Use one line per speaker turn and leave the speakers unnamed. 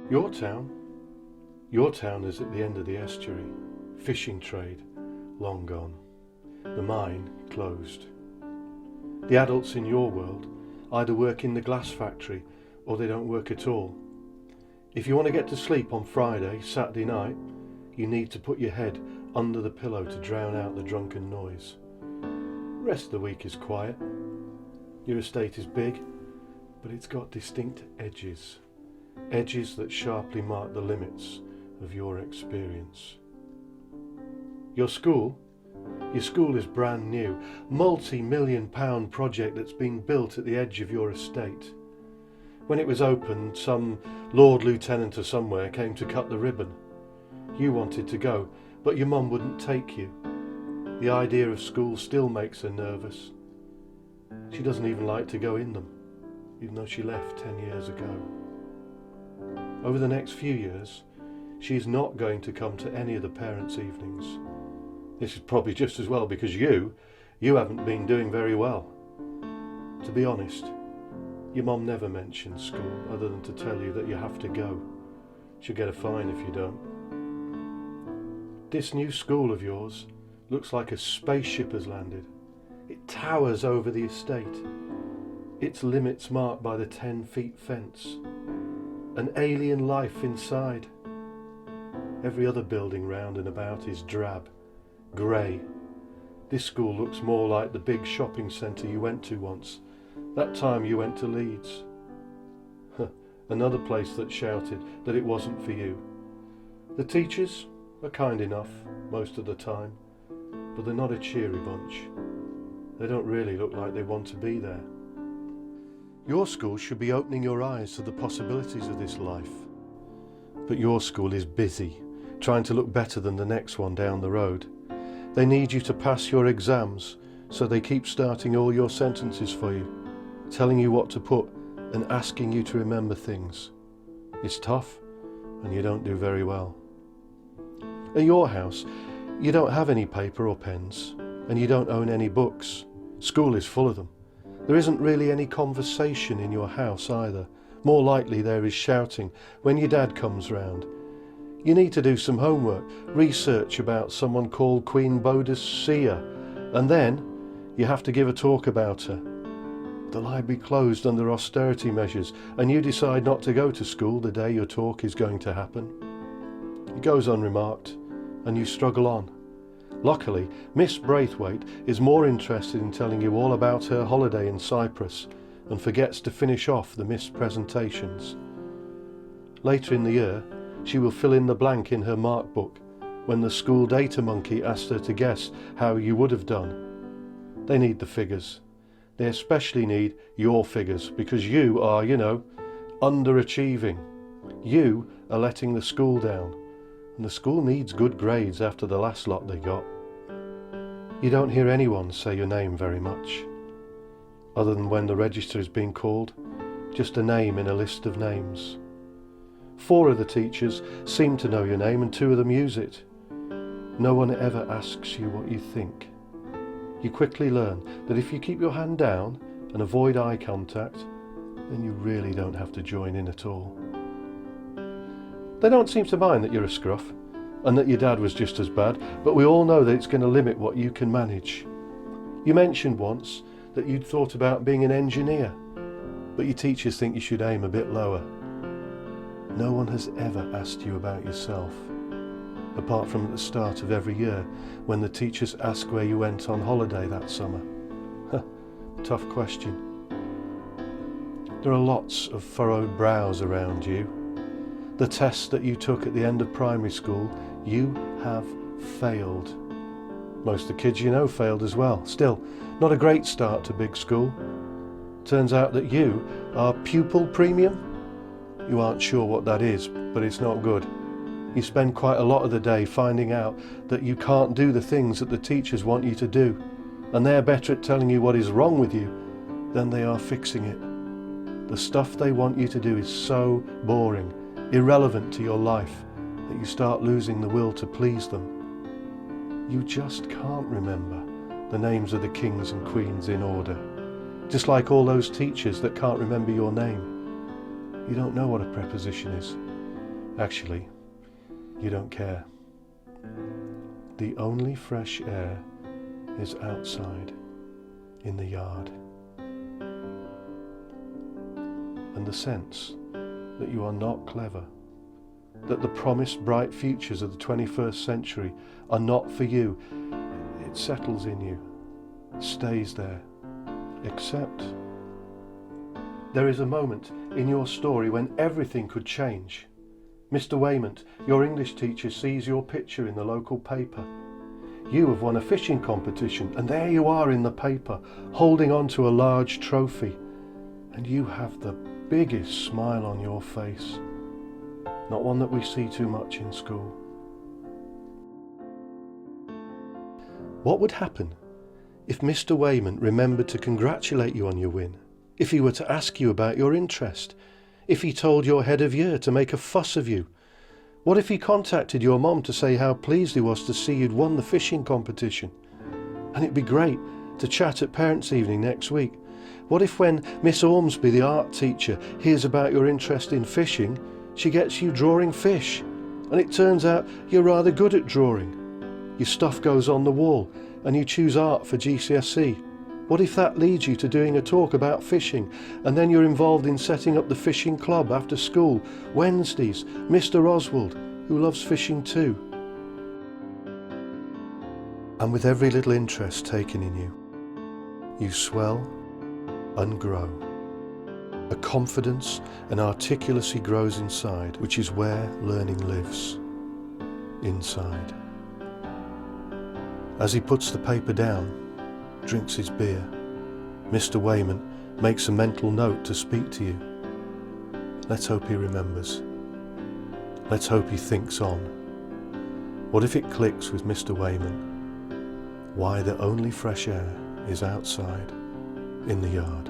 Your town? Your town is at the end of the estuary. Fishing trade, long gone. The mine, closed. The adults in your world either work in the glass factory or they don't work at all. If you want to get to sleep on Friday, Saturday night, you need to put your head under the pillow to drown out the drunken noise. The rest of the week is quiet. Your estate is big, but it's got distinct edges. Edges that sharply mark the limits of your experience. Your school is brand new, multi-million-pound project that's been built at the edge of your estate. When it was opened, some Lord Lieutenant or somewhere came to cut the ribbon. You wanted to go, but your mum wouldn't take you. The idea of school still makes her nervous. She doesn't even like to go in them, even though she left 10 years ago. Over the next few years, she's not going to come to any of the parents' evenings. This is probably just as well because you haven't been doing very well. To be honest, your mum never mentions school other than to tell you that you have to go. She'll get a fine if you don't. This new school of yours looks like a spaceship has landed. It towers over the estate. Its limits marked by the 10-foot fence. An alien life inside. Every other building round and about is drab, grey. This school looks more like the big shopping centre you went to once. That time you went to Leeds. Another place that shouted that it wasn't for you. The teachers are kind enough most of the time, but they're not a cheery bunch. They don't really look like they want to be there. Your school should be opening your eyes to the possibilities of this life. But your school is busy, trying to look better than the next one down the road. They need you to pass your exams, so they keep starting all your sentences for you, telling you what to put and asking you to remember things. It's tough, and you don't do very well. At your house, you don't have any paper or pens, and you don't own any books. School is full of them. There isn't really any conversation in your house either. More likely there is shouting when your dad comes round. You need to do some homework, research about someone called Queen Boadicea, and then you have to give a talk about her. The library closed under austerity measures, and you decide not to go to school the day your talk is going to happen. It goes unremarked, and you struggle on. Luckily, Miss Braithwaite is more interested in telling you all about her holiday in Cyprus and forgets to finish off the missed presentations. Later in the year, she will fill in the blank in her mark book when the school data monkey asked her to guess how you would have done. They need the figures. They especially need your figures because you are, underachieving. You are letting the school down, and the school needs good grades after the last lot they got. You don't hear anyone say your name very much, other than when the register is being called, just a name in a list of names. 4 of the teachers seem to know your name and 2 of them use it. No one ever asks you what you think. You quickly learn that if you keep your hand down and avoid eye contact, then you really don't have to join in at all. They don't seem to mind that you're a scruff and that your dad was just as bad, but we all know that it's going to limit what you can manage. You mentioned once that you'd thought about being an engineer, but your teachers think you should aim a bit lower. No one has ever asked you about yourself, apart from at the start of every year when the teachers ask where you went on holiday that summer. Tough question. There are lots of furrowed brows around you. The test that you took at the end of primary school, you have failed. Most of the kids you know failed as well. Still, not a great start to big school. Turns out that you are pupil premium. You aren't sure what that is, but it's not good. You spend quite a lot of the day finding out that you can't do the things that the teachers want you to do, and they're better at telling you what is wrong with you than they are fixing it. The stuff they want you to do is so boring, irrelevant to your life, that you start losing the will to please them. You just can't remember the names of the kings and queens in order, just like all those teachers that can't remember your name. You don't know what a preposition is. Actually, you don't care. The only fresh air is outside, in the yard. And the sense that you are not clever, that the promised bright futures of the 21st century are not for you, it settles in you, stays there, except there is a moment in your story when everything could change. Mr. Waymont, your English teacher, sees your picture in the local paper. You have won a fishing competition, and there you are in the paper, holding on to a large trophy, and you have the biggest smile on your face, not one that we see too much in school. What would happen if Mr. Waymont remembered to congratulate you on your win? If he were to ask you about your interest? If he told your head of year to make a fuss of you? What if he contacted your mum to say how pleased he was to see you'd won the fishing competition? And it'd be great to chat at parents' evening next week. What if when Miss Ormsby, the art teacher, hears about your interest in fishing, she gets you drawing fish, and it turns out you're rather good at drawing? Your stuff goes on the wall, and you choose art for GCSE. What if that leads you to doing a talk about fishing, and then you're involved in setting up the fishing club after school, Wednesdays, Mr. Oswald, who loves fishing too? And with every little interest taken in you, you swell and grow. A confidence and articulacy grows inside, which is where learning lives, inside. As he puts the paper down, drinks his beer, Mr. Waymont makes a mental note to speak to you. Let's hope he remembers. Let's hope he thinks on. What if it clicks with Mr. Waymont? Why the only fresh air is outside, in the yard.